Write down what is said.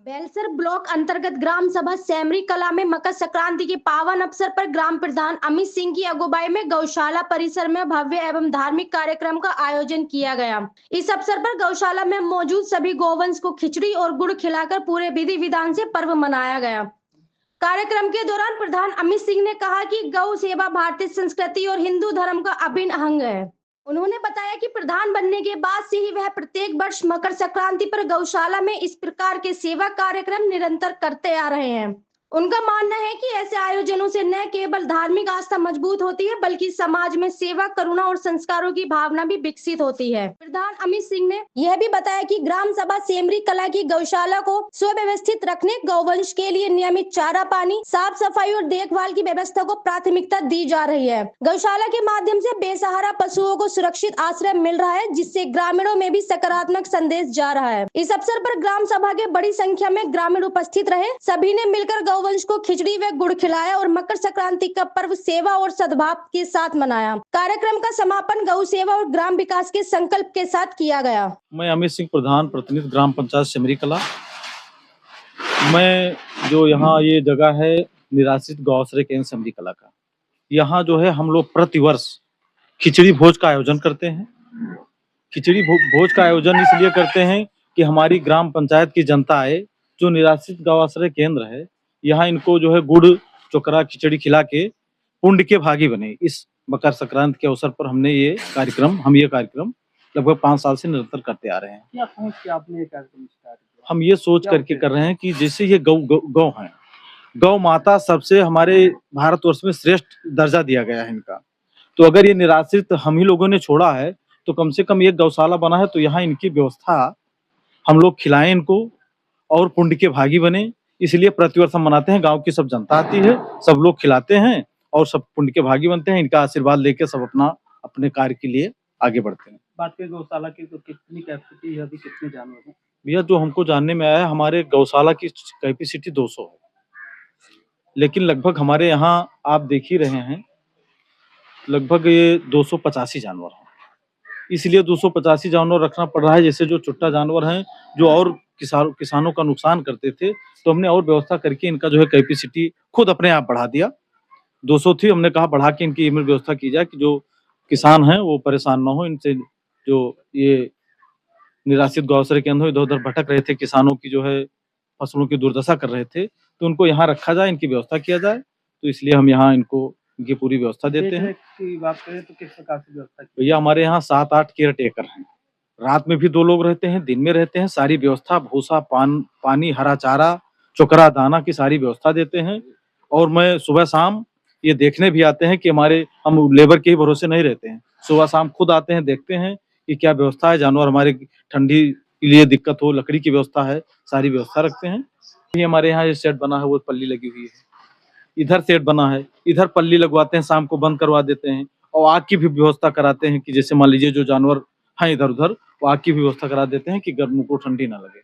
Belsar block अंतर्गत ग्राम सभा सेमरी कला में मकर संक्रांति के पावन अवसर पर ग्राम प्रधान अमित सिंह की अगुवाई में गौशाला परिसर में भव्य एवं धार्मिक कार्यक्रम का आयोजन किया गया। इस अवसर पर गौशाला में मौजूद सभी गौवंश को खिचड़ी और गुड़ खिलाकर पूरे विधि विधान से पर्व मनाया गया। कार्यक्रम के दौरान प्रधान अमित सिंह ने कहा कि गौ सेवा भारतीय संस्कृति और हिंदू धर्म का अभिन्न अंग है। उन्होंने बताया कि प्रधान बनने के बाद से ही वह प्रत्येक वर्ष मकर संक्रांति पर गौशाला में इस प्रकार के सेवा कार्यक्रम निरंतर करते आ रहे हैं। उनका मानना है कि ऐसे आयोजनों से न केवल धार्मिक आस्था मजबूत होती है बल्कि समाज में सेवा, करुणा और संस्कारों की भावना भी विकसित होती है। प्रधान अमित सिंह ने यह भी बताया कि ग्राम सभा सेमरी कला की गौशाला को सुव्यवस्थित रखने, गौवंश के लिए नियमित चारा पानी, साफ सफाई और देखभाल की व्यवस्था को प्राथमिकता दी जा रही है। गौशाला के माध्यम से बेसहारा पशुओं को सुरक्षित आश्रय मिल रहा है, जिससे ग्रामीणों में भी सकारात्मक संदेश जा रहा है। इस अवसर पर ग्राम सभा के बड़ी संख्या में ग्रामीण उपस्थित रहे। सभी ने मिलकर गौवंश को खिचड़ी व गुड़ खिलाया और मकर संक्रांति का पर्व सेवा और सद्भाव के साथ मनाया। कार्यक्रम का समापन गौ सेवा और ग्राम विकास के संकल्प के साथ किया गया। मैं अमित सिंह, प्रधान प्रतिनिधि ग्राम पंचायत सेमरी कला। मैं जो यहाँ ये जगह है निराश्रित गौ आश्रय केंद्र सेमरी कला का, यहाँ जो है हम लोग प्रतिवर्ष खिचड़ी भोज का आयोजन करते हैं। खिचड़ी भोज का आयोजन इसलिए करते हैं कि हमारी ग्राम पंचायत की जनता आए, जो निराश्रित गौ आश्रय केंद्र है, यहाँ इनको जो है गुड़ चोकरा खिचड़ी खिला के पुण्य के भागी बने। इस मकर संक्रांति के अवसर पर हम ये कार्यक्रम लगभग 5 साल से निरंतर करते आ रहे हैं। क्या सोच के आपने ये कार्यक्रम स्टार्ट किया? हम ये सोच करके कर रहे हैं कि जैसे ये गौ हैं, गौ माता सबसे हमारे भारतवर्ष में श्रेष्ठ दर्जा दिया गया है इनका। तो अगर ये निराश्रित हम ही लोगों ने छोड़ा है तो कम से कम एक गौशाला बना है, तो यहाँ इनकी व्यवस्था हम लोग खिलाएं इनको और पुण्य के भागी बने। इसलिए प्रतिवर्ष हम मनाते हैं। गांव की सब जनता आती है, सब लोग खिलाते हैं और सब पुण्य के भागी बनते हैं। इनका आशीर्वाद लेके सब अपने कार्य के लिए आगे बढ़ते हैं। बात करें गौशाला की तो कितनी कैपेसिटी है, अभी कितने जानवर हैं? भैया जो हमको जानने में आया है, हमारे गौशाला की कैपेसिटी 200 है, लेकिन लगभग हमारे यहाँ आप देख ही रहे हैं लगभग ये 285 जानवर हैं। इसलिए 285 जानवर रखना पड़ रहा है। जैसे जो चुट्टा जानवर हैं जो और किसानों का नुकसान करते थे, तो हमने और व्यवस्था करके इनका जो है कैपेसिटी खुद अपने आप बढ़ा दिया। 200 थी, हमने कहा बढ़ा के इनकी व्यवस्था की जाए कि जो किसान हैं वो परेशान ना हो इनसे। जो ये निराश्रित गौ आश्रय केंद्र इधर उधर भटक रहे थे, किसानों की जो है फसलों की दुर्दशा कर रहे थे, तो उनको यहाँ रखा जाए, इनकी व्यवस्था किया जाए। तो इसलिए हम यहाँ इनको इनकी पूरी व्यवस्था देते हैं। की बात करें तो किस प्रकार से व्यवस्था? भैया हमारे यहाँ 7-8 केयर टेकर हैं। रात में भी 2 लोग रहते हैं, दिन में रहते हैं। सारी व्यवस्था भूसा, पानी, हरा चारा, चोकरा दाना की सारी व्यवस्था देते हैं। और मैं सुबह शाम ये देखने भी आते हैं कि हम लेबर के ही भरोसे नहीं रहते हैं। सुबह शाम खुद आते हैं, देखते हैं कि क्या व्यवस्था है। जानवर हमारे ठंडी के लिए दिक्कत हो, लकड़ी की व्यवस्था है, सारी व्यवस्था रखते हैं। ये हमारे यहाँ ये सेट बना है, वो पल्ली लगी हुई है। इधर सेट बना है, इधर पल्ली लगवाते हैं, शाम को बंद करवा देते हैं। और आग की भी व्यवस्था कराते हैं कि जैसे मान लीजिए जो जानवर हैं इधर उधर, वो आग की व्यवस्था करा देते हैं कि गर्म को ठंडी ना लगे।